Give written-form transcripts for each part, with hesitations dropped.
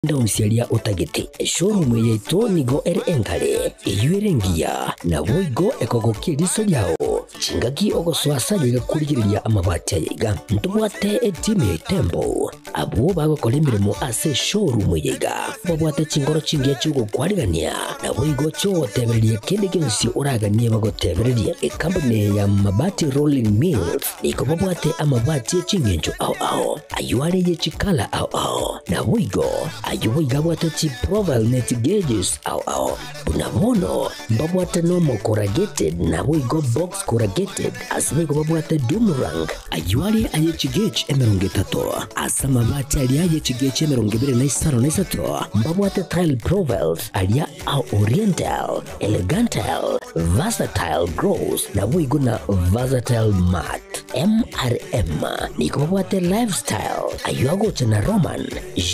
Ndonsialia utagiti showroom yetu nigo ere engale eyuerengia na woigo ekogokiriso yao chingaki ogoswasa yiga kurigiriria amabati yiga ntubwate etime tembo abo bagokora imirimo ase showroom yiga babwate chingoro chingiye chugo kwarigania na woigo cyo tebereria kindi kinsi uraganie bagotebereria company ya mabati rolling mills niko babwate amabati chingenjo ao ayuare ye chikala ao na woigo ayuwiga bwatati profile net gauges ao bunabono mbabwata normal corrugated na wigo box corrugated asimigo babwata boomerang ayuari ayechigage emerongetato asama bati ali ayechigage emerongibire na isaro na isato mbabwata tile profiles alia au oriental elegantal versatile gross na wigo na versatile mat MRM niko babwata lifestyle ayuago tena roman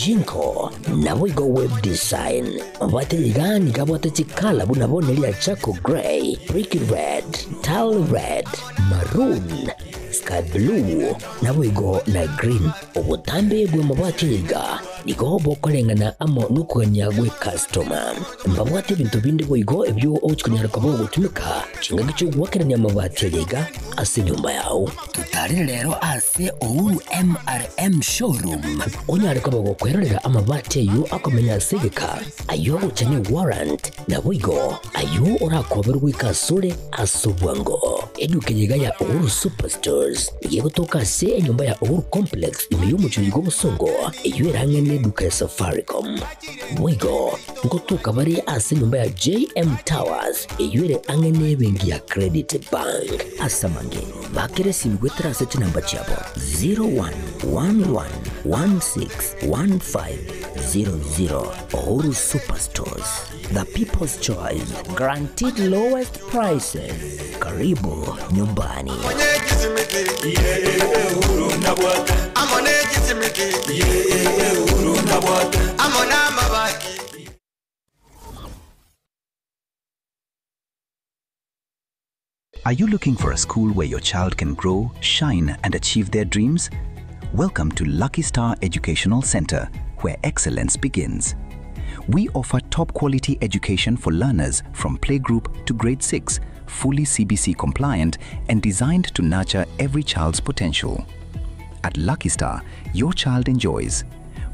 jinko na wigo web design mbate ligani kabwate chikala bunabone lia chako gray brick red tile red maroon sky blue na wigo na green obutambe bwe mabati liga niko bokolengana amo nukuganya gwe customer mbabwate bintu bindi wigo ebyo ochikunyara kabo gutumika chinga gicho gwakeranya mabati liga ase nyumba yao tutari rero ase ouru MRM showroom onyare kabo gukwerera amabati yo akomenya sigika ayo uchanye warrant na wigo ayo urakoberwa ikasure asubwango eduke yiga ya ouru superstores yego toka se nyumba ya ouru complex imiyo chigo busongo iyo irangene duka ya Safaricom wigo ngotoka bari ase nyumba ya JM Towers iyo ire angene bengi ya Credit Bank asamange bakere simgwetra se namba chabo 0111161500 Ouru Superstores, the people's choice, guaranteed lowest prices. Karibu nyumbani. Are you looking for a school where your child can grow, shine, and achieve their dreams? Welcome to Lucky Star Educational Center, where excellence begins. We offer top-quality education for learners from playgroup to grade 6, fully CBC compliant and designed to nurture every child's potential. At Lucky Star, your child enjoys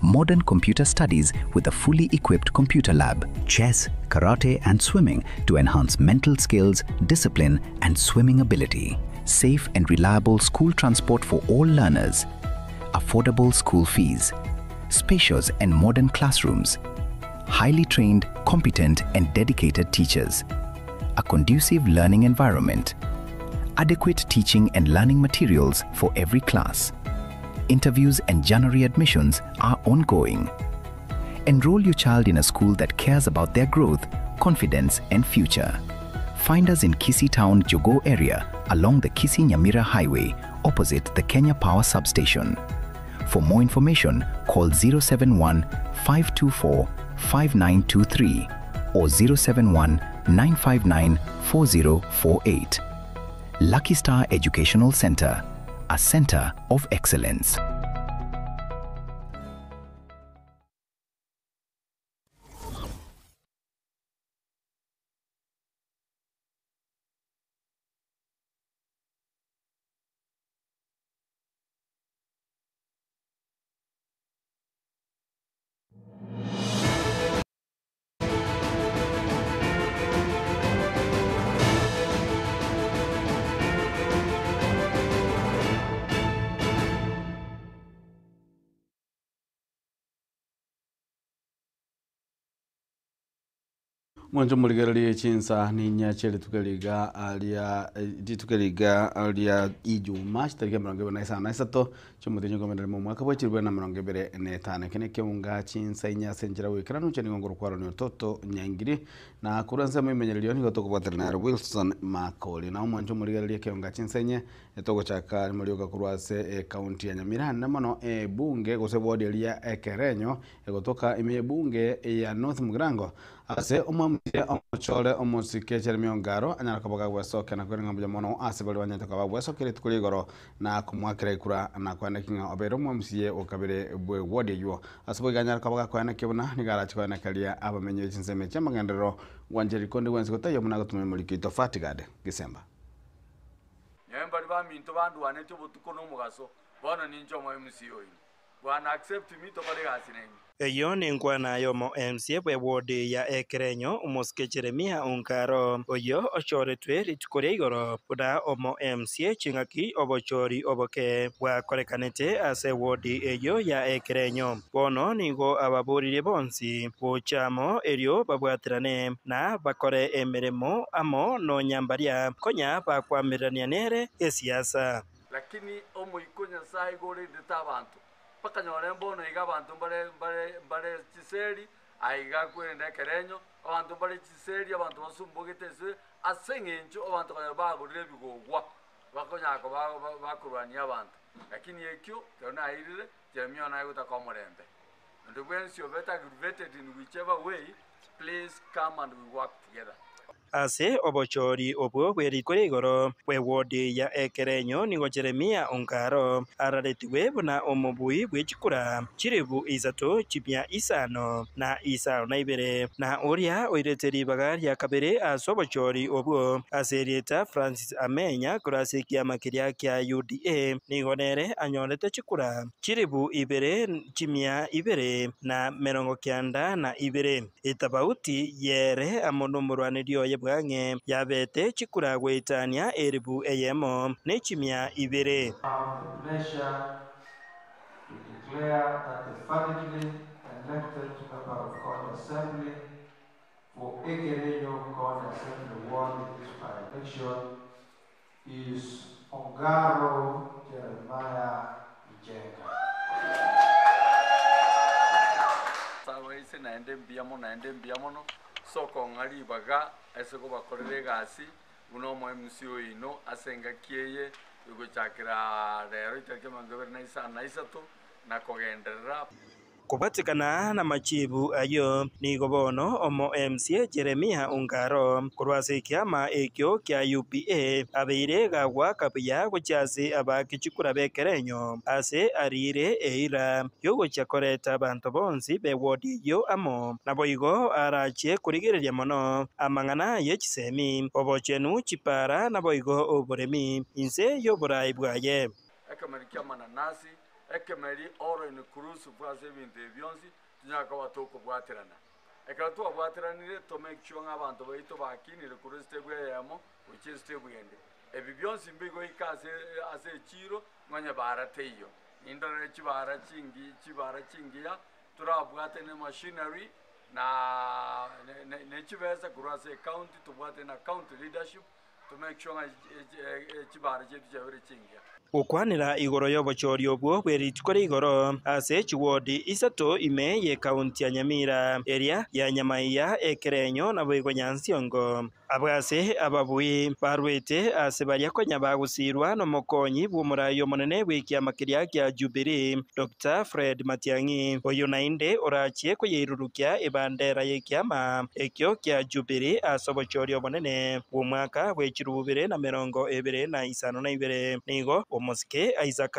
modern computer studies with a fully equipped computer lab, chess, karate, and swimming to enhance mental skills, discipline, and swimming ability. Safe and reliable school transport for all learners. Affordable school fees. Spacious and modern classrooms. Highly trained, competent, and dedicated teachers. A conducive learning environment. Adequate teaching and learning materials for every class. Interviews and January admissions are ongoing. Enroll your child in a school that cares about their growth, confidence, and future. Find us in Kisii Town, Jogo area along the Kisii-Nyamira Highway opposite the Kenya Power Substation. For more information, call 071-524-5923 or 071-959-4048. Lucky Star Educational Center, a center of excellence. Mwanjo muligalia chinsa ni nyachele tukaliga alia Ijumaa tariki mirongo na isato chumutinyo komendera mu mwaka wa 2025 kene keunga chinsa inyasenjera wikira nuche ni ngongoro kwaro ni ototo nyangiri na kuranza mwimenyerero ni gotoko veterinary Wilson Makoli na mwanjo muligalia keunga chinsa nye etoko chaka mulioka kurwase county ya Nyamira na mono bunge gose ward ya Kerenyo egotoka ime bunge ya North Mugirango ase omwamuye omochore omosike Jeremy Ongaro anyara kaboga gwesoke na kwerenga mbuja mono ase bali wanyete kwa gwesoke tukuri igoro na kumwakira ikura na kwana kinga obero omwamusiye okabere bwe wodi yo ase bwe ganyara kaboga kwana kibuna nigara chikwana kalia abamenye chinseme chamagendero wanjeri konde wensi gotayo muna gotume mulikito fatigade Gisemba nyemba liba minto bandu wanete botuko no mugaso bona ninjo mo MCO bwana accept mito kale gasinengi eyo ningwana yomo MCA bwe wodi ya Ekerenyo umosike Jeremia Ongaro oyo ochoretwe ritukore igoro buda omo MCA chingaki obochori oboke bwakorekanete ase wodi eyo ya Ekerenyo bono nigo ababurire bonsi buchamo eryo babwatirane na bakore emeremo amo no nyambaria konya bakwamirania nere esiasa lakini omo ikonya sai gore detabantu paka nyore mbono iga bantu bare chiseri aiga kwenda Ekerenyo abantu bare chiseri abantu basumbogitese asengencho abantu bagurire bigogwa bakonyako bakurwania abantu lakini ekyo tona airire Jeremy ona yuta komorembe and when you better aggravated in whichever way please come and we work together ase obochori obwo bwerikore igoro bwe wodi ya Ekerenyo nigo Jeremia Ongaro araretiwe buna omubui bwechikura chiribu isato chipya isano na isano na ibere na uria oireteri bagari ya kabere asobochori obwo aserieta Francis Amenya kurase kiama kiria kya UDA nigo nere anyolete chikura chiribu ibere chimya ibere na merongo kyanda na ibere itabauti yere amonomurwanirio bwange yabete chikura gwetania eribu eyemo nechimya ibere to declare that the validly elected member of Court Assembly for Ekerenyo Court Assembly ward in this by-election is Ongaro Jeremiah Ijenga. Sawa ise naende mbiamono soko ngari baga eseko bakorere gasi uno mo MCO ino asenga kieye yugo chakira rero itarike mangobera na isato na kogenderera kubatikana na machibu ayo nigo bono omo MCA Jeremia Ongaro kurwase kiama ekyo kya UPA abeire gagwa kapiya gochase abakichikura bekerenyo ase arire eira yogo chakoreta bantu bonsi be wodi yo amo naboigo arache kurigereria mono amangana yechisemi obochenu chipara naboigo oboremi inse yo burai bwaye akamarikia mananasi ekemeri oro in cruise bwaze binde byonsi tunyaka batoko bwaterana ekatu bwateranire to make sure abantu bayito bakinire cruise tebwe yamo which is tebwe ebi byonsi mbigo ikase ase chiro mwanya barateyo indore chibara chingiya turabwate ne machinery na ne chibeza kurase county tubwate na county leadership to make sure chibara chetu chabere chingiya ukwanira igoro yobochori obwo bweritukore igoro ase chiwodi isato ime ye kaunti ya Nyamira area ya Nyamaiya Ekerenyo na bwego Nyansiongo abwase ababui barwete ase baria konya bagusirwa no mokonyi bw'umurayo munene bw'ikiama kiria kya Jubilee Dr. Fred Matiang'i oyo nainde orachie kuyirurukia ibandera y'ikiama ekyo kya Jubilee asobochori obonene bw'umwaka bw'ekirububire na 2022 nigo omosike Isaac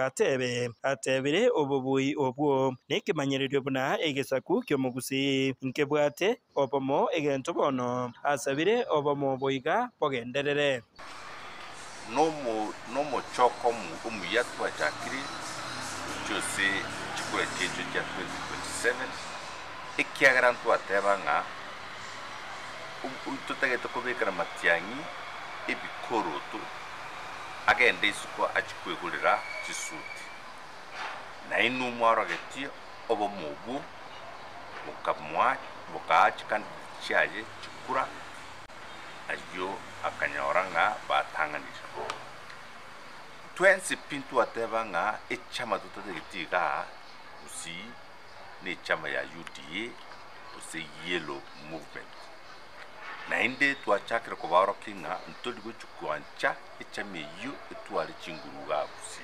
atebire obubui obwo nekimanyererio buna egesaku kyomugusi nkebwate obomo egento bono asabire obomo boiga bogenderere nomo choko umuyatwa chakiri chose chikure checho cha 2027 ikiagarantu atebanga tutagete kubikira Matiang'i ebikoroto agende isuko achikwegurira chisuti na inu mwaro geti obo mubu mukamwa bukachikan chaje chikura ayo akanyoranga batanganira twensi pintu atebanga echama tutagetiga usi ni chama ya UDA usi yellow movement na inde tuachakira kubaro kinga ntoligo chukwancha echame yu etwali chinguruga usi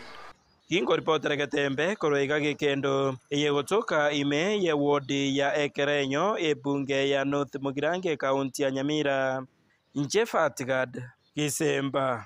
Kingoripotera Gatembe koroiga gikendo iye gutuka ime ye wodi ya Ekerenyo ebunge ya North Mugirange kaunti ya Nyamira. Nchefatigad Kisemba.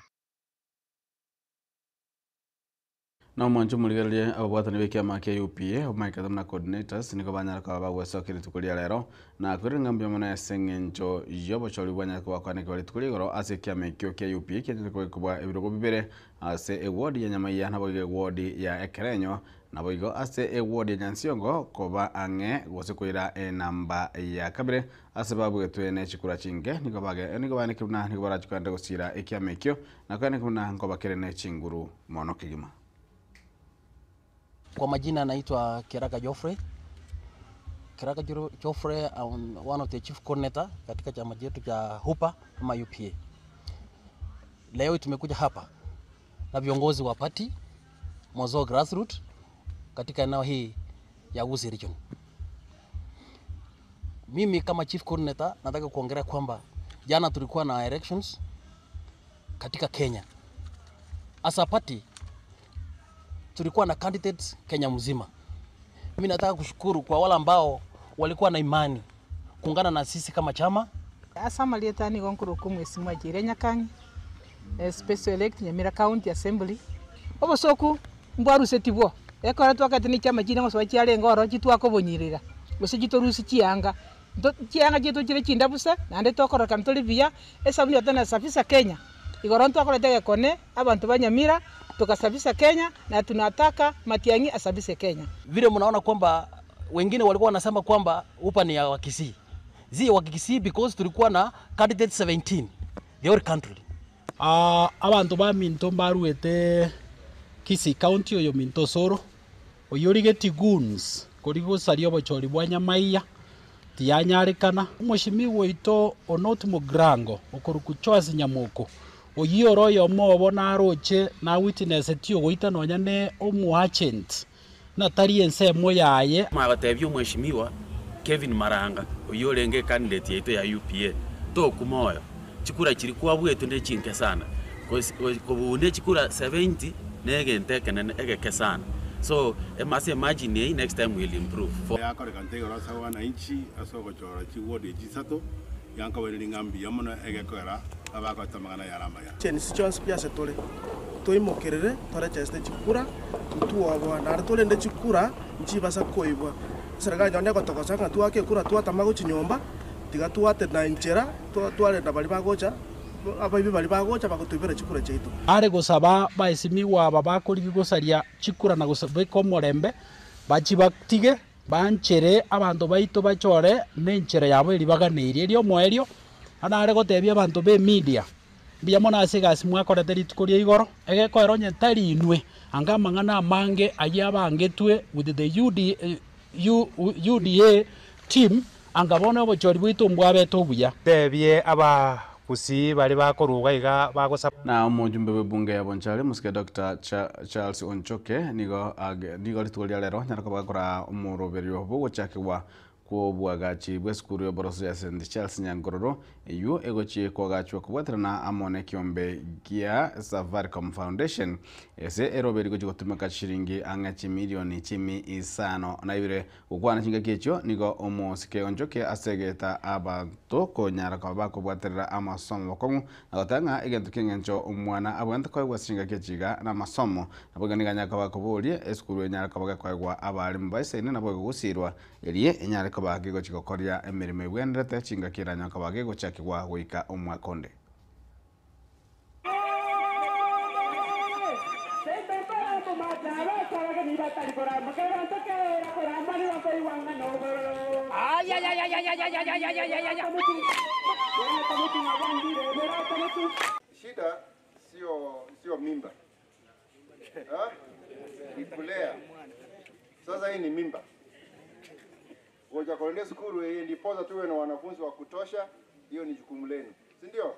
Na mwanju muligarie ababwatani b'ekiama kia UPA omaika na coordinators niko banyara kwa bagwesokire tukulia lero na kwiringambia mona eseng'encho yobochori bwanya kwa kwane kwa tukulia goro ase kiama kio kia UPA kinje kwa kubwa ebirogo bibere ase ewodi ya Nyamaiya nabo ewodi ya Ekerenyo nabo igo ase ewodi ya Nyansiongo koba ang'e gose koira namba ya kabire ase babwetwe ne chikura chinge niko bane kiruna niko barachukande gosira ekiama kio na kwane kuna ngoba kere ne chinguru mono kigima. Kwa majina naitwa Kiraga Geoffrey. Kiraga Geoffrey, one of the chief coordinator katika chama chetu cha HUPA ama UPA. Leo tumekuja hapa na viongozi wa party Mozo Grassroots katika eneo hii ya Gusii region. Mimi kama chief coordinator nataka kuongelea kwamba jana tulikuwa na elections katika Kenya. As a party tulikuwa na candidates Kenya mzima. Mimi nataka kushukuru kwa wale ambao walikuwa na imani kuungana na sisi kama chama. Asama lietani gonkuru kumwesi mwajire Nyakangi special elect Nyamira County Assembly. Obosoku mbwaru setibwo. Ekora twakati ni chama china ngoswa chiale ngoro chitwakobonyirira. Gose chitorusi chianga. Chianga chito chire chindabusa nande tokora kantoli via esabu yatana safisa Kenya. Igoronto akoletege kone abantu banyamira tukasabisa Kenya na tunataka Matiang'i asabise Kenya. Vile mnaona kwamba wengine walikuwa wanasema kwamba UPA ni ya Wakisii. Zi wa Kisii because tulikuwa na candidates 17 the whole country. Abantu ba minto baruete Kisii county oyo minto soro oyorigeti goons korigo sario bochori bwa Nyamaiya tianyarikana mushimi woito Onot Mugrango okoruku Choice Nyamuko oyoro yo mobo na roche na witness tio goita nonya ne omu agent na tari ensemo yaye magatebyo mweshimiwa Kevin Maranga oyorenge candidate yeto ya UPA to kumoyo chikura chiri kwa bwetu nde chinke sana ko bunde chikura 70 nege ntekene egeke sana so must imagine next time will improve for yakore kantego rasa wananchi asoko chora chiwode chisato yanka wele ngambi yamona egekora abako tamagana yarama ya cheni sichons pia setole toimokerere tora cheste chikura tuwa bwana tole nde chikura nchibasa koibwa serikali yonde kotokosanga tuake kura tuatamago chinyomba tiga tuate na inchera tuale na bali bagocha abayibi bali bagocha bakotubera chikura cheito are gosaba baisimiwa babakori gosaria chikura na gosabe komorembe bachibatige banchere abantu baito bachore nenchera yabo iribaganirie rio moerio anare gotebia abantu be media bia mona asigasi mwakorete ritukuria igoro egekoero nyetari inwe anga mang'ana mange ayabangetwe with the UDA team anga bona bochori bwito mbwabeto buya tebie aba Gusii bali bakoruga iga bagosaba na omujumbe w'ebunge ya Bonchari musike Dr. Charles Onchoke nigo ritukuria lero nyarako bagakora omuroberio bwogochakibwa kubwagachi bwesukuru ya boroso ya St. Charles Nyangororo iyo egochie kwagachwa kubwaterana amone kiombe gia Safaricom Foundation ese eroberi gochi gotumika shiringi angachi milioni 15 na ibire ukwana chinga kecho nigo omusike Onchoke asegeta abantu konyara kwa bako bwaterera amasomo bakongu na gotanga egento kengencho omwana abwanta kwa gwasinga kechiga na masomo naboganiganya kwa bako bolie esukuru enyara kwa bako kwa abali mbaise ne nabo gusirwa elie enyara kabage gochikokoria emirimo ibwenderete chinga kiranya kabage gochakigwa goika omwakonde Shida sio mimba. Ni kulea. Sasa hii ni mimba. Ngoja kuendea skuru ndiposa tuwe na wanafunzi wa kutosha, hiyo ni jukumu lenu. Si ndio?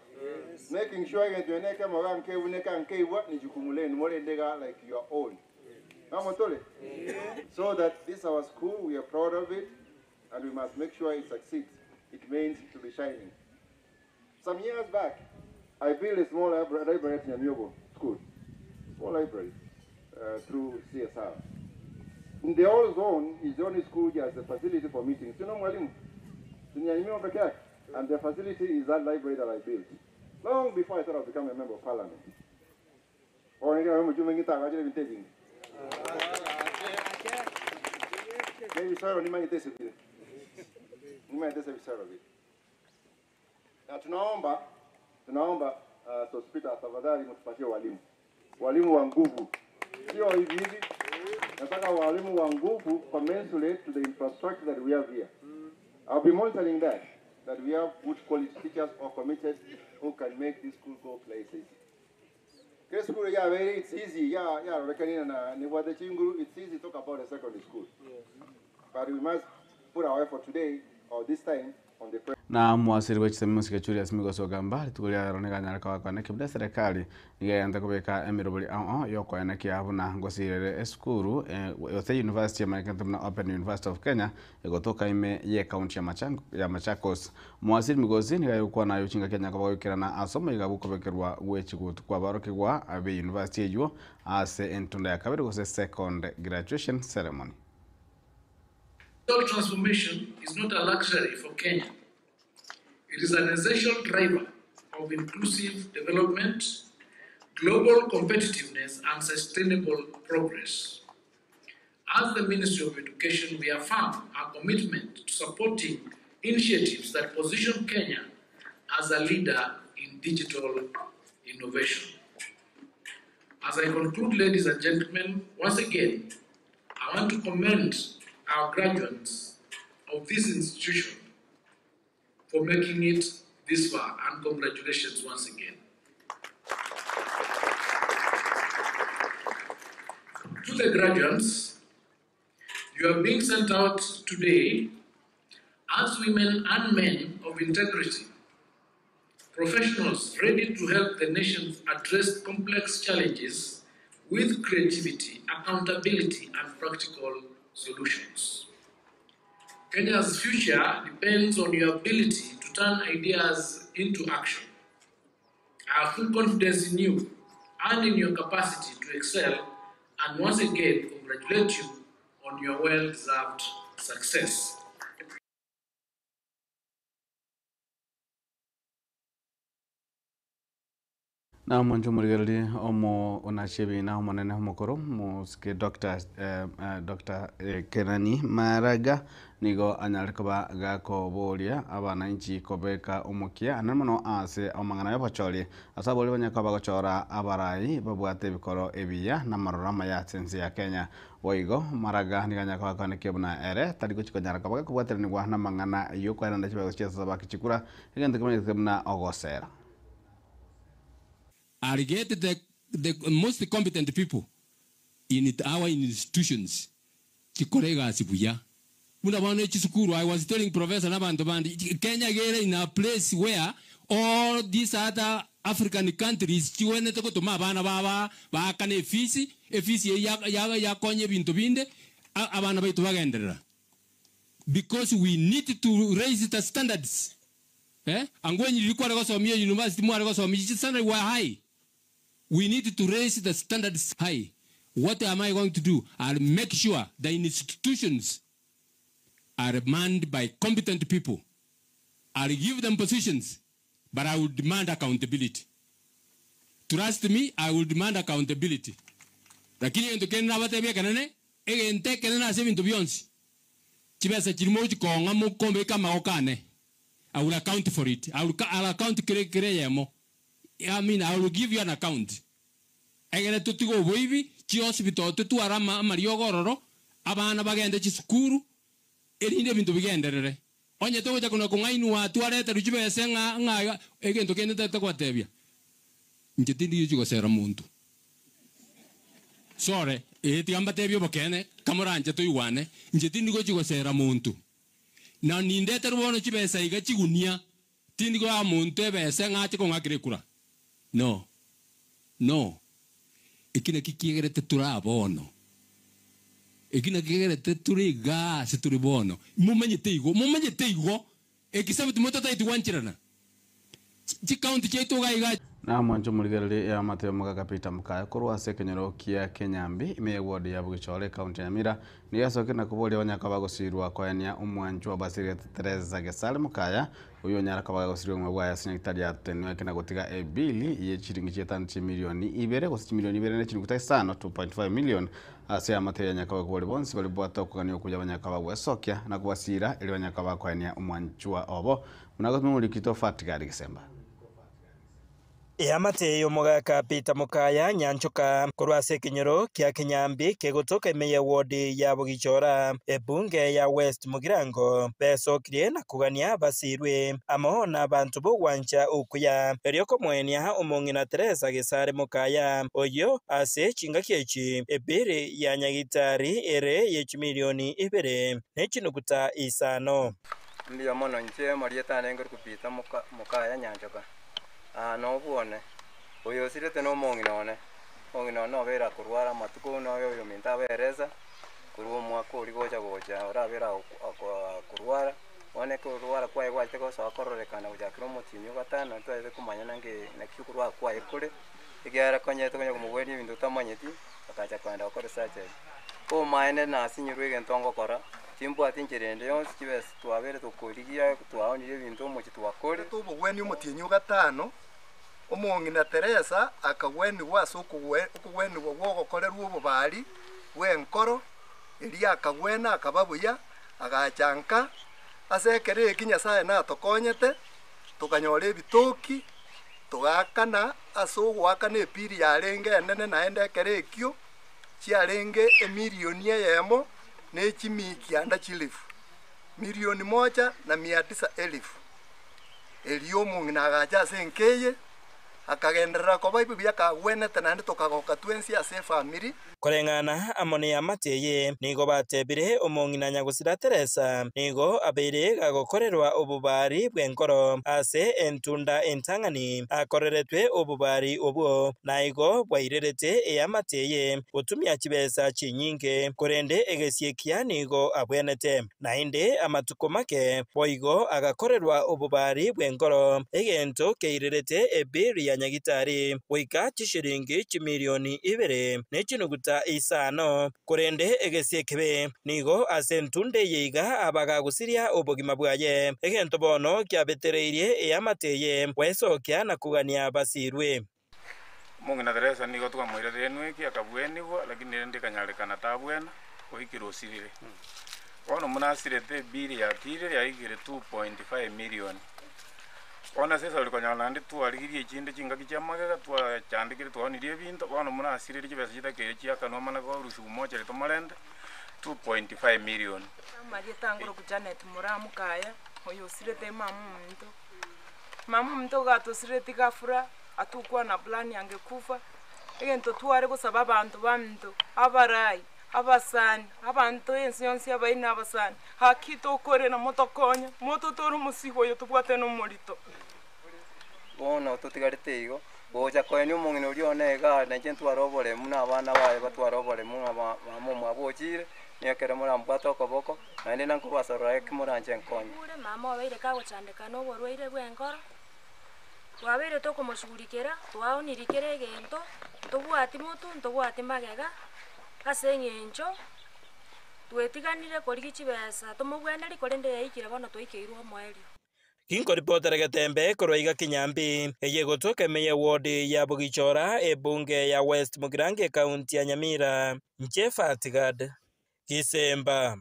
Yes. Making sure that you neka maganke uneka nkeiwa ni jukumu lenu, mole ndega like your own. Kama tole? So that this our school, we are proud of it and we must make sure it succeeds. It means to be shining. Some years back, I built a small library at Nyamiogo school. Small library. through CSR. In the whole zone is the only school which has a facility for meetings. You know, Mwalimu? And the facility is that library that I built long before I thought I'd become a member of parliament. Na tunaomba Sospita tafadhali mtupatie walimu wa nguvu, sio hivi hivi. Nataka walimu wa nguvu commensurate to the infrastructure that we have here. I'll be monitoring that we have good quality teachers or committed who can make this school go places. This school, it's easy. It's easy to talk about a secondary school. But we must put our effort today or this time on the na mwasiri wa chisemi musika Julius Migoso gamba tukulia roneka nyaraka wakwa na kibda serikali nigayanda kubeka emirobuli yoko yanaki abuna ngosirere eskuru yote University ya Marekani Open University of Kenya igotoka ime ye county ya Machakos. Mwasiri Migosi nigayukwa na yuchinga Kenya kabagukira na asomo igabukobekerwa wechi kwa barokegwa abe university ejo ase entunda ya kabiri gose second graduation ceremony. Digital transformation is not a luxury for Kenya. It is an essential driver of inclusive development, global competitiveness, and sustainable progress. As the Ministry of Education, we affirm our commitment to supporting initiatives that position Kenya as a leader in digital innovation. As I conclude, ladies and gentlemen, once again, I want to commend our graduates of this institution for making it this far, and congratulations once again. To the graduates, you are being sent out today as women and men of integrity, professionals ready to help the nation address complex challenges with creativity, accountability, and practical solutions. Kenya's future depends on your ability to turn ideas into action. I have full confidence in you and in your capacity to excel, and once again congratulate you on your well-deserved success. Na mwanjo murigarili omo onachebi na omonene mukuru musike Dr. Kenani Maraga nigo anyarikaba gako bolia abana inchi kobeka omukia anamano ase omangana yabacholi asaboli banyakaba gochora abarai babwate bikoro ebiya na marorama ya sense ya Kenya Waigo Maraga niganyakaba kaneke buna ere tariko chikonyarikaba kubwatira ni gwa na mangana yoko aranda chibago chesa bakichikura igende kumena ogosera. I get the most competent people in our institutions. Chikorega sibuya. I was telling Professor Nabandobandi, Kenya is in a place where all these other African countries, because we need to raise the standards. And when you require us from university, standards were high. We need to raise the standards high. What am I going to do? I'll make sure the institutions are manned by competent people. I'll give them positions, but I will demand accountability. Trust me, I will demand accountability. Lakini ento kena batebia kanane, ente kena semi into beyonce. Chibesa chimoji konga mo kombe kama okane. I will account for it. I'll account kireyemo. I mean, I will give you an account. Egene tutigo boibi, chi hospital tutu arama mariogororo, abana bagende chi sukuru, erinde bintu bigenderere. Onye to ja kuna kungainu watu areta rujibe senga nga egento kende tata kwatebia. Njitindi yuko sera muntu. Sore, eti ambatebio bokene, kamoranje to yuwane, njitindi go sera muntu. Na nindete rubono chibesa iga chigunia, tindi go amuntu ebese ngati ko ngakirekura. No. Ikina kikigerete turabono. Ikina kikigerete turiga se turibono. Mumenye teigo. Ekisaba tumoto taiti wanchirana. Chi county chetu ga iga. na mwanjo muligereri ya Mateo Mugaga Peter Mukaya kurwa sekenyero kia Kenyambi ime ward ya Bugichore county ya Nyamira ni yasoke na kubolia wanyaka bagosirwa kwanya umwanjo wa Basiri Teresa Gesale Mukaya uyo nyara kabaga gosirwa mwa ya sinyakitari ya tenwe kena gotiga ebili ye chiringi chetanchi milioni ibere gosi milioni ibere ne chiringi taisano 2.5 million ase Mateo nyaka bagobole bonsi bali bwata kuganyo kuja wanyaka bagwesokia na kubasira ili wanyaka bakwanya umwanjo wa obo munago mulikito fatigari Gisemba Mateo Mugaga Peter Mukaya nyanchoka kurwa sekenyero kia Kenyambi kegotoka imeye ward ya Bugichora ebunge ya West Mugirango besokire na kugania basirwe amona abantu bo wanja ukuya erioko mwenia umongina Teresa Gesale Mukaya oyo ase chinga kiechi ebere ya nyagitari ere ye milioni ibere nechinukuta isano ndiyo mono nche marieta nengor kupita Mukaya nyanchoka no buone oyo sirete no mongino no vera kurwara matuko no yo minta bereza kurwo mwako uligoja goja ora vera kurwara one kurwara kwa igwa teko so akorrekana uja kromo tinyo gatano twese kumanya nange nakikurwa kwa ikure igara konye to konye kumugweni bintu tamanyeti akacha kwenda okore sache ko maene na sinyirwe gentongo kora timbo atinjerende yonse kibes twabere tukurigia twaonire bintu mu kitwakore tubugweni umutinyo gatano umongina Teresa akagweni wase ukugweni wogokorerwa ububari wenkoro eri akagwena akababuya agachanka asekere ekinya sae na tokonyete tukanyora ebitoki tugakana asogwakana epiri yarenge enene naende kere ekyo chiarenge emilioni yemo nechimiki anda chilifu milioni 1,900,000 elio mungina agacha senkeye akagenderera ko baibu byakagwenete nandi tukagoka twensi ase family korengana amone ya Mateye nigo batebire umongina nyagusira Teresa nigo abere gagokorerwa ububari bwenkoro ase entunda entangani akoreretwe ububari obuo naigo bwairerete ya Mateye utumia kibesa chinyinge korende egesiekia nigo abwenete nainde amatuko make boigo agakorerwa ububari bwenkoro egento keirerete ebiri ya nyagitari wika chishiringi milioni 2 nechinuguta isano korende egesiekebe nigo asentunde yiga abagagusiria obogima bwaye egento bono kyabetereirie ya Mateye wesokia na kugania basirwe mungina Teresa nigo tukamwirere nweki akabwenigo lakini ndikanyarikana tabwena ohikirosirire ono munasirete bili ya tire ya igire 2.5 million ona sesa ulikonyana ndi twarigirie ikinde chingaki chamagega twachandikire twonirie bintu ono munasirire kibesa chitakire chiakanwa mana ko rusumo chere tomarende 2.5 million Maria tangoro ku Janet Mukaya oyo sirete mamu mto gato sirete gafura atukwa na plan yange kufa egento tware gusaba abantu bamto abarai abasani abantu ensi yonsi abaina abasani hakito kore na motokonya moto toro musigo yo tubwate no morito bona tutigarite igo boja koeni umungino rionega na jentu arobole muna abana bae batwarobole muna mamu abojire niekere mura mbwato koboko na ndi nanko basarora ekimuranje nkonye ure mama wabeire ka guchandika no borwaire bwenkoro wabeire to kumushugurikera twaonirikere gento tubwati mutu tubwati magega asengencho twetiganire kori kibesa tumugweneri korende yaikire bono twaikeirwo mwerio Kinko reporter Gatembe korwaiga Kenyambi eyegotoka meye ward ya Bugichora ebunge ya West Mugirango county ya Nyamira Fatigad Gisemba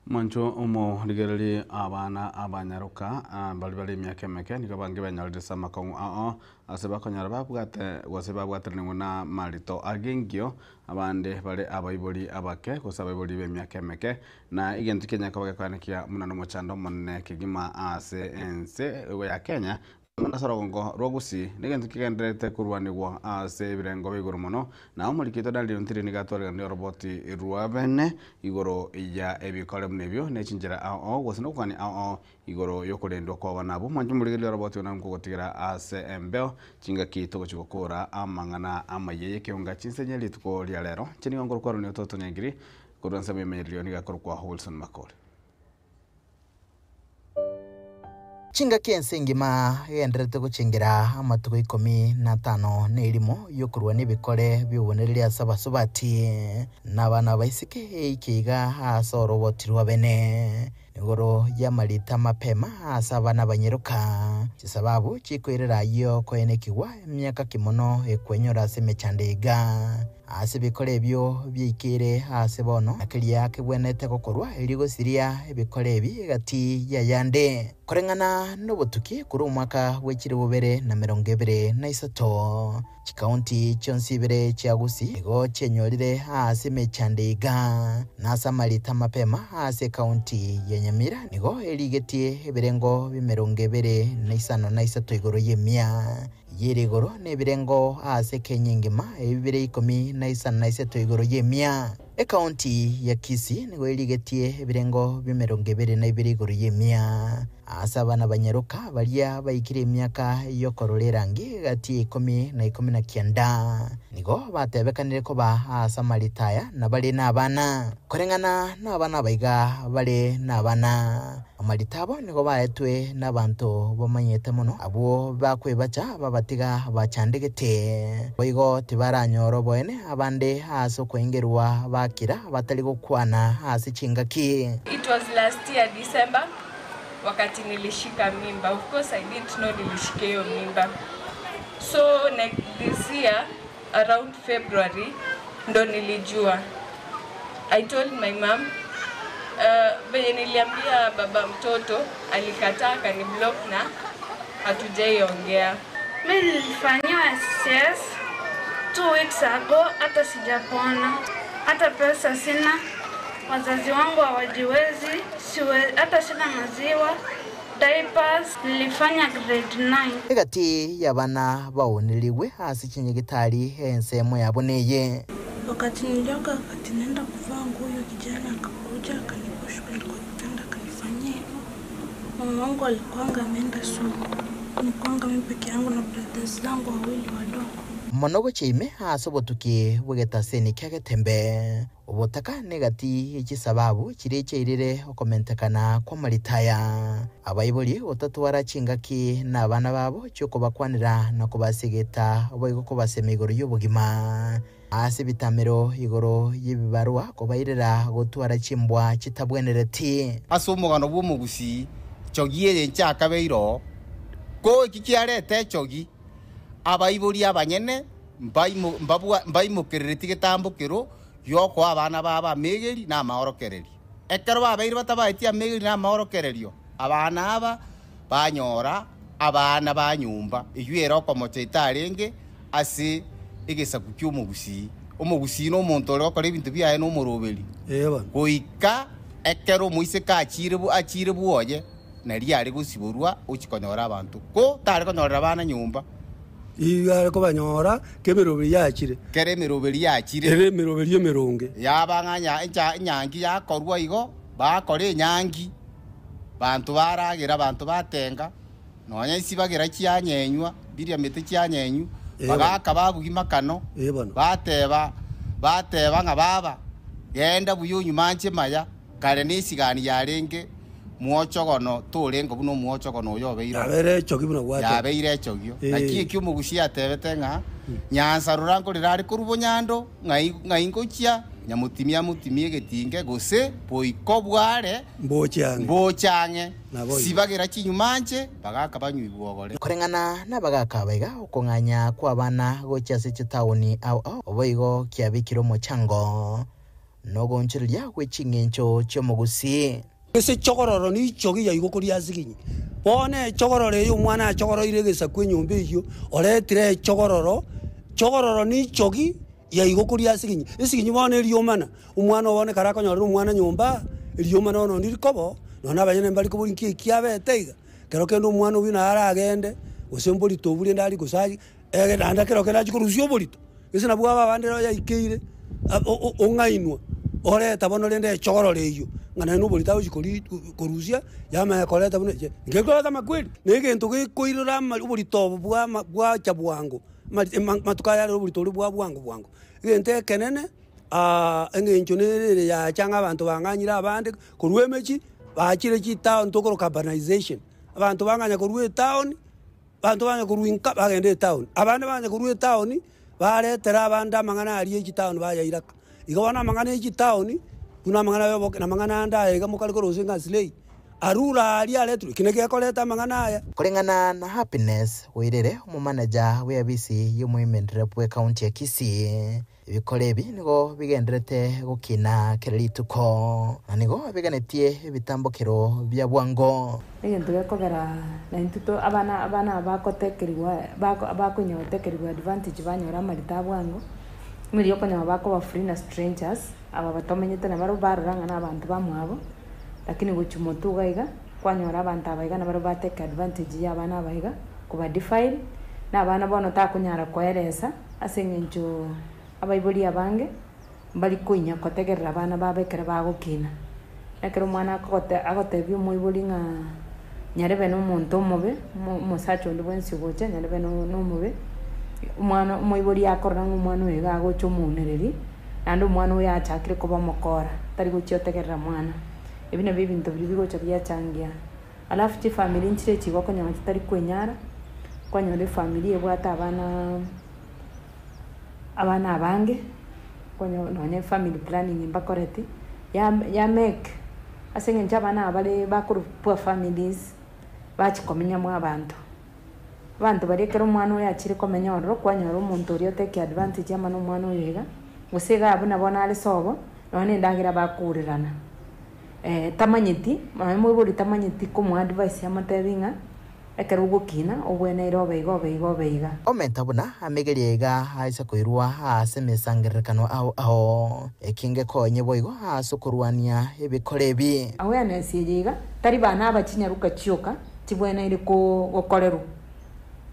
Mancho umo ligerali abana abanyaruka bali myaka meke niko bange banyalisa makongo aseba konyara babwate waseba bwatene ngona malito agengio abande bale abaiboli abake kusaba iboli be myaka meke na igenti Kenya kabage kwanikia munano mochando monne kigima ase ense ya Kenya Manasara gongo rogusi nigenti kigenderete kurwanirwa ase birengo biguru muno na umulikito dali ntiri nigatwara ni roboti ruabene igoro ya ebikole mnebyo nechinjira wasino kwani igoro yokurendwa kwa banabo manje muligeli roboti unamko gotigira ase embeo chinga kito chikokora amangana amayeye keunga chinsenyeli tuko lya lero chini ngoro kwa ni toto nyingiri kuransa memelio ni gakoro kwa Wilson Makole Chinga kiense ngima yenderete guchingira amatuko 15 n'irimo yokurwa n'ibikore bibonerera sabasubati n'abana baisike ikiga asoro botirwa bene ngoro yamarita mapema asaba n'abanyeruka kisababu chikwirira yo koenekigwa myaka kimono ekwenyora semechandega asibikore byo byikire asibono akiriya kibwenete gukorwa irigo siria ibikore bi gati yayande korengana n'obutuki kuri umwaka w'ekiri bubere na 2023 chikaunti chonsibere chagusi ego chenyorire asemechandega nasamarita mapema ase kaunti ya Nyamira nigo erigetie ebirengo bimerongevere na isatu igoro yemia yerigoro nebirengo ase kenyingima ebibire 15 igoro yemia ekaunti ya Kisii nigo erigetie ebirengo bimerongevere na ibiri igoro yemia asabana banyaruka baria baikire emyaka yokororerangi gati 10 na 19 nigo batebekanire ko ba asamaritaya na bali n'abana korengana n'abana baiga bali n'abana amaritabo nigo baetwe n'abantu bomanyete muno abo bakwebacha babatiga bachandegete boigo tibaranyoro boene abande aso kwengerwa bakira batali gukwana hasi chingaki. It was last year December wakati nilishika mimba. Of course I didn't know nilishika hiyo mimba. So this year around February ndo nilijua. I told my mom venye niliambia baba mtoto alikataa kaniblock na hatujaiongea. Mimi nilifanyiwa SCS 2 weeks ago, hata sijapona. Hata pesa sina. Wazazi wangu hawajiwezi, hata sina maziwa, diapers. Nilifanya grade 9. Egati yabana baoneliwe hasi chinyigitari ensemo yaboneye. Wakati nilioga wakati nenda kuvaa nguo hiyo kijana akakuja akanikushwa nilipenda kanifanyia hivyo. Mama wangu alikuanga ameenda soko. Nikuanga mimi peke yangu na brothers zangu wawili wadogo. Monogo chime asobotuki wegetaseni kyagetembe ubutaka negati ikisababu kirecherire okomentekana kwa maritaya abayiboli utatu warachingaki n'abana babo cyoko bakwanira no kubasigeta boyiko kubasemigoro y'ubugima ase bitamero igoro yibibarwa kubayirira gutwara chimbwa kitabwenereti asomogano bumugusi chogiye ncyakabeiro ko ikiarete chogi abayibuli abanyene mbaimukirire tigetambukiro yoko abana baba megeri na mahorokereri ekero babairi batabaitia megeri na mahorokererio abana aba banyora abana banyumba iyero ko mochetarenge ase igesaku cy'umugusi umugusi no muntu roko ibintu byaye no muroberi goika ekero muise ka akire buoye na riari gusiburwa ukikonyora abantu ko tari konyora abana nyumba igare ko banyora kemeroberi yakire kere meroberi yakire ere meroberi yemeronge yabanganya inyangi yakorwa igo bakore nyangi bantu baragira bantu batenga nonya isibagira kyanyenywa biria mete kyanyenyu bagaka babugima kano bateba nga baba yenda buyunyu manje maya kare nisigani yarenge muochogono turengo buno muochogono yobeira abere chogi buno gwate yabeire chogyo nakie kyumugushi atebete nga nyanza rurango rirari kurubonyando ngaingochia nyamutimia mutimie getinge gose boiko bware mbochange sibagira kinyumanje bagaka banyuibwogore korengana nabagaka baiga okonganya kwa bana gochase chitauni au oboigo kiabikiro mochango nogonchiria gwechingencho cyomugusi ese chogororo ni chogi ya igoko ria ziginyi bone chogororo yo mwana achogoroire gesa kwenyombe iyo oretire chogororo ni chogi ya igoko ria ziginyi isiginyi bone riomana umwana bone karakonyorera umwana nyomba riomana no ndirikobo nona abanyene mbali kuburinki kiabeteiga kero kendo umwana ubina aragende usemboli toburi ndali gusaji nanda kero kera chikurusio bolito ese nabwa babandero ya ikeire ongainwa ore tabono lende chogororo iyo ngana no bolita uchikori korusia yama yakoleta bune ngekoleta makweli negento gikoirira bolito bwa chabwango matukaya bolito bwa bwango gente kenene engencho nere ya changa abantu banganyira abande kurwemechi bakire chita ntokoro urbanization abantu banganya kurua town bantu banya kuruinka bagende town abana banya kurua town baretera abanda amang'ana ari eki town baya iraka igabana amang'ana eki town kuna amang'ana yoboke na amang'ana anda ega mukali korosinga slay arura ari aletru kinege koleta amang'ana aya kulingana na Happiness Wirere umumanager w'abisi y'umuhimendera pwe county ya Kisii ibikore bi nigo bigenderete gukina kerituko na nigo biganetie ibitambukiro bya bwango egento gekogera na intuto abana bakotekerwa bakunyotekerwa advantage banyora marita bwango muri yokonya bako ba free na strangers aba batomenyete na baro baruranga na abantu bamwabo lakini guchumotu gaiga kwanyora abantu abaiga na baro bateke advantage ya abana abaiga kuba define na abana bono takunyara koeresa asengenjo abaibuli abange bali kuinya kotegerera abana babekera bagukina ekero mwana agotebia umuibuli nga nyarebe n'omuntu omubi musacho ndi bwensi gocha nyarebe n'omubi umwana umuibuli akorera ng'umwana oyo gagocha omunereri nandi omwana oyo achakire kuba omokora tari gochia otegerera mwana ebi nabio ebinto biri bigocha biachangia alafu chi family nchire chigo konyora chitari kwenyara kwanyora family ebwata abana abange kwenye nonye family planning imbakoreti ya make asengenja abana abale bakuru poor families bachikomenya mu abantu barekera omwana oyo achire komenya ororo kwanyora omuntu ori oteke advantage amana omwana oyo iga gusega abuna bona ali sobo none ndagira bakurirana tamanyiti mwiburi tamanyiti komu advice yamatebinga ekero gukina obwene irobe omenta buna amegeriega haisa koirua asemesangerekano aho ekinge konye boigo asukurwania ebikorebi awareness yiga tari bana abakinyaruka chioka tibwene iri gukoreru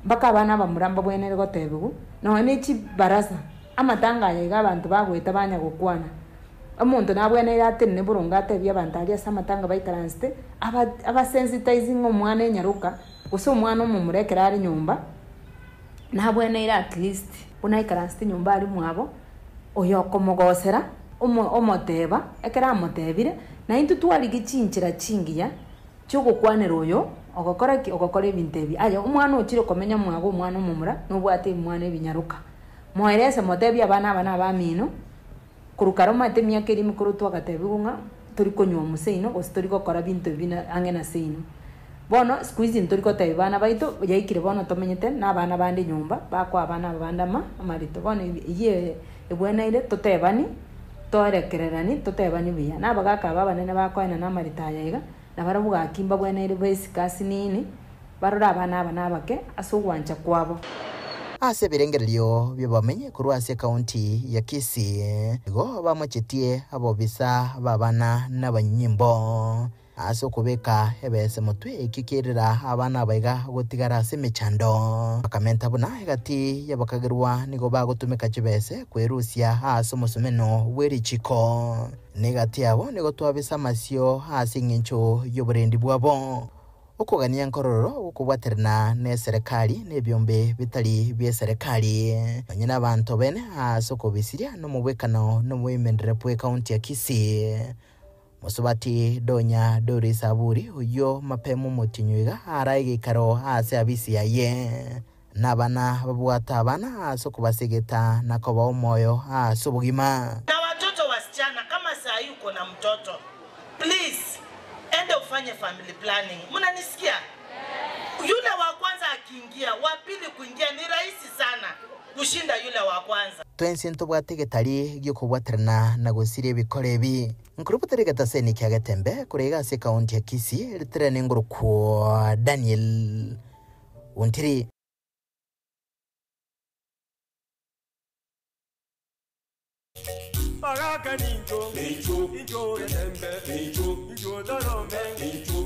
baka bana bamuramba bwene iri gotebugu no ni chi baraza amatanga yiga abantu bagweta banya gukwana omuntu nabwene iri atene burunga atebya abantu ali asamatanga baikaranste aba sensitizing omwana enyaruka uso mwana omumurekera ari nyumba nabwene ira at least unaikaranste nyumba ari mwabo oyo komogosera omoteba ekera amotebire na intu twali gichinchira chingiya cyogukwanira oyo ogokora ebintu ebi ayo omwana okire komenya mwabo omwana omumura nobwate mwana ebinyaruka moerese motebi abana abamino kurukara mate myaka eri mikuru twagatebigunga turi konywa museino gose turi gukora bintu bina angena seino bono squeeze ntori kote bana baito yaikire bono tomenyete na bana bandi nyumba bakwa abana bandama amarito bono iye ebwena ile totebani torekererani totebani biya na bagaka baba nene bakwa na marita yayiga na barabuga akimba bwena ile base kasi nini barora abana abake asugwancha kwabo ase birengererio byobamenye kurwase county ya Kisii go bamochetie abobisa babana n'abanyimbo aso kubeka hebese mutwe ikikirira abana baiga gutigara semechando akamenta buna hagati yabakagerwa nigo bagutumika kibese kwerusia aso musumeno werichiko negati abo nigo twabisa masio hasi ngincho yoburendi bwabo ukugania nkororo ukubwaterana ne serikali nebyombe bitali bye serikali banyina abantu bene aso kubisiria no mubwekano no mwimendere pwe county ya Kisii Musubati Donya Doris Aburi uyo mapemu mutinywiga araige karo ase abisi yaye nabana babwata abana aso kubasegeta nakoba umoyo asubugima na watoto wasichana kama saa yuko na mtoto please enda ufanye family planning mnanisikia yule wa kwanza akiingia wa pili kuingia ni rahisi sana kushinda yule wa kwanza twensinto bwategetari gyokubwaterana na gusire bikorebi nkurubuterega seni kyagatembe kurega se county ya Kisii litrene nguruko Daniel Untiri Bagaka ninjo ninjo yatembe ninjo darome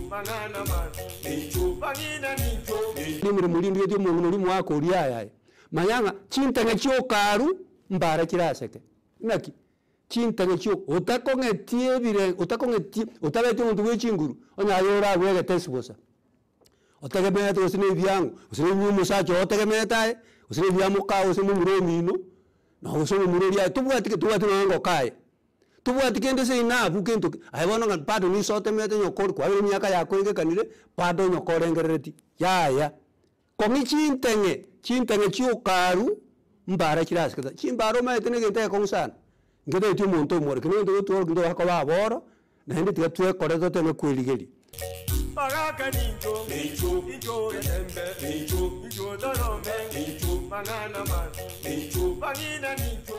mangana man bangina ninjo nimuri mulindu yedi umuntu uri mwako uri ayaye mayanga chintanga cyokaru mbara kiraseke naki chintanga cyo utakongetie bire utakongetie utabete umuntu wechinguru onya yora wege tesbosa otegemete usine byangu usine musacho otegemete usine byamuka usine muromino na usine muroria tubwatike ngo kae tubwati kende se inabu kento aibono ngan pado ni sote mete nyokor kwa ile miaka yako kanire pado nyokore ngereti ya komi chintenge chiokaru mbara chiras kata chimbaro mete ne gente konsana ngede ti monto mor kene ndo to ndo hakola boro na ndi tiga tue kore to teme kweligeri Pagaka ninjo, ninjo edembe, ninjo darome, mangana man, pangina ninjo.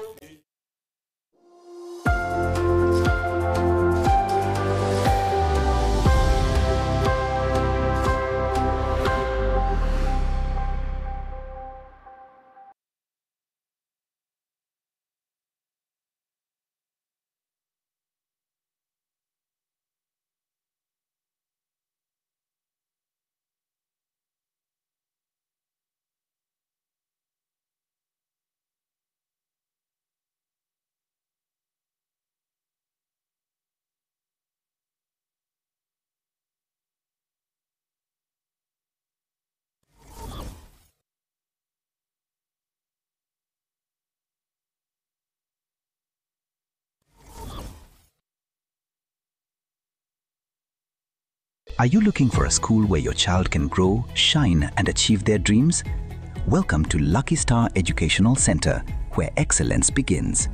Are you looking for a school where your child can grow, shine, and achieve their dreams? Welcome to Lucky Star Educational Center, where excellence begins.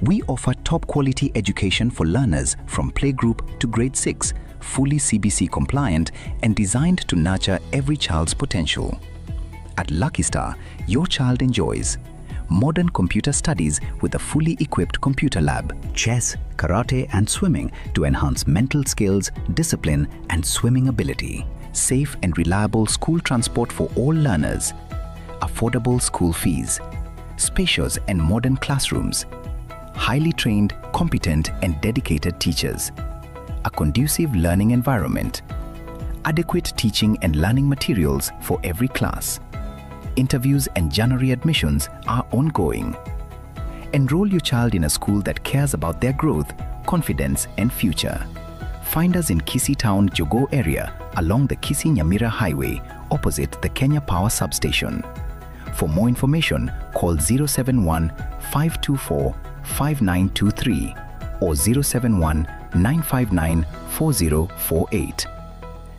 We offer top-quality education for learners from playgroup to grade 6, fully CBC compliant and designed to nurture every child's potential. At Lucky Star, your child enjoys modern computer studies with a fully equipped computer lab, chess, karate, and swimming to enhance mental skills, discipline, and swimming ability, safe and reliable school transport for all learners, affordable school fees, spacious and modern classrooms, highly trained, competent, and dedicated teachers, a conducive learning environment, adequate teaching and learning materials for every class. Interviews and January admissions are ongoing. Enroll your child in a school that cares about their growth, confidence, and future. Find us in Kisii Town, Jogo area along the Kisii-Nyamira Highway opposite the Kenya Power Substation. For more information, call 071-524-5923 or 071-959-4048.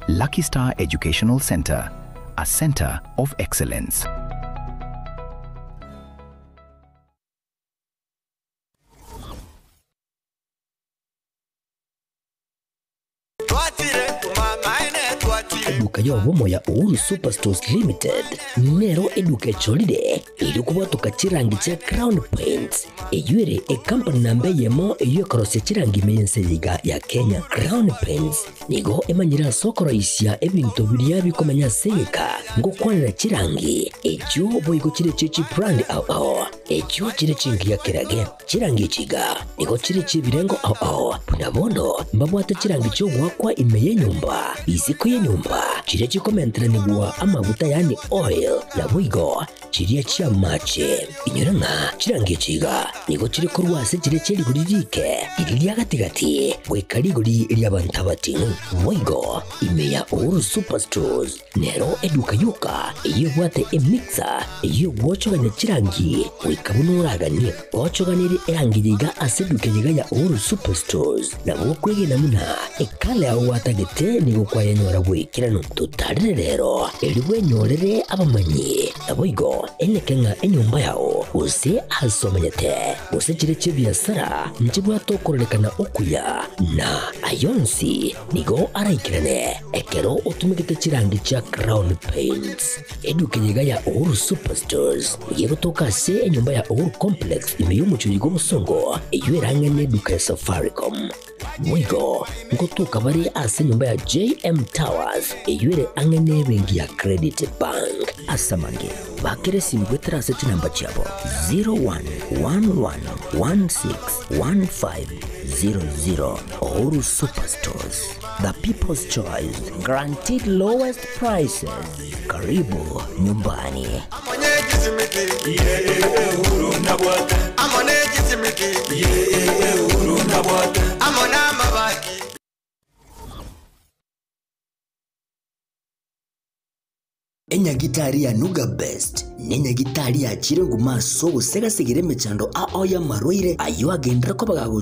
Lucky Star Educational Center, a center of excellence. Eduka yobomo ya Uhuru Superstores Limited nero eduka echolide ilikuwa tukachirangi cha Crown Paints eyuere company nambe yemo eyokorose chirangi meyenseyiga ya Kenya. Crown Paints nigo emanyira sokoro isya ebintu biria bikomanya seyika ngokwanira chirangi echo boigo chire chichi brand ao echo chire chingi ya kirage chirangi chiga nigo chire chibirengo ao punabono mbabwate chirangi cyo gwakwa imeye nyumba iziko ye nyumba chire chikomentera nigwa amavuta yani oil na bwigo chiriya chia mache inyuranga chirangi chiga nigo chire kurwase chire chiri guririke iriya gatigati bwekariguri iriya bantabatinu bwigo imeya Uhuru Superstores nero eduka yuka iyo bwate emixer iyo gwochoganya chirangi wikabunuraganye gwochoganire erangiyiga aseduke yiga ya Uhuru Superstores na bwokwege namuna ekale aho watagete nigo kwayanyora bwikirano tutarire rero eliwe nyorere abamanyi na bwigo enekenga enyumba yao use asomanyete use chire chibiasara nchibwa tokorolekana okuya na ayonsi nigo araikirane ekero utumikite chirangi cha Crown Paints eduke yiga ya Uhuru Superstores yego toka se enyumba ya Uhuru Complex imeyumucho yigo musongo eyueranga ne duka ya Safaricom mwigo ngotuka bari ase nyumba ya JM Towers eyuere angene bengi ya Credit Bank asamange bakere simgwe traseti namba chabo 0111161500 Uhuru Superstores, the people's choice, guaranteed lowest prices. Karibu nyumbani. Enya gitari ya Nuga Best nenya gitari ya chire ngumaso gusega sigire mechando ao ya maroire ayo agendera ko bagago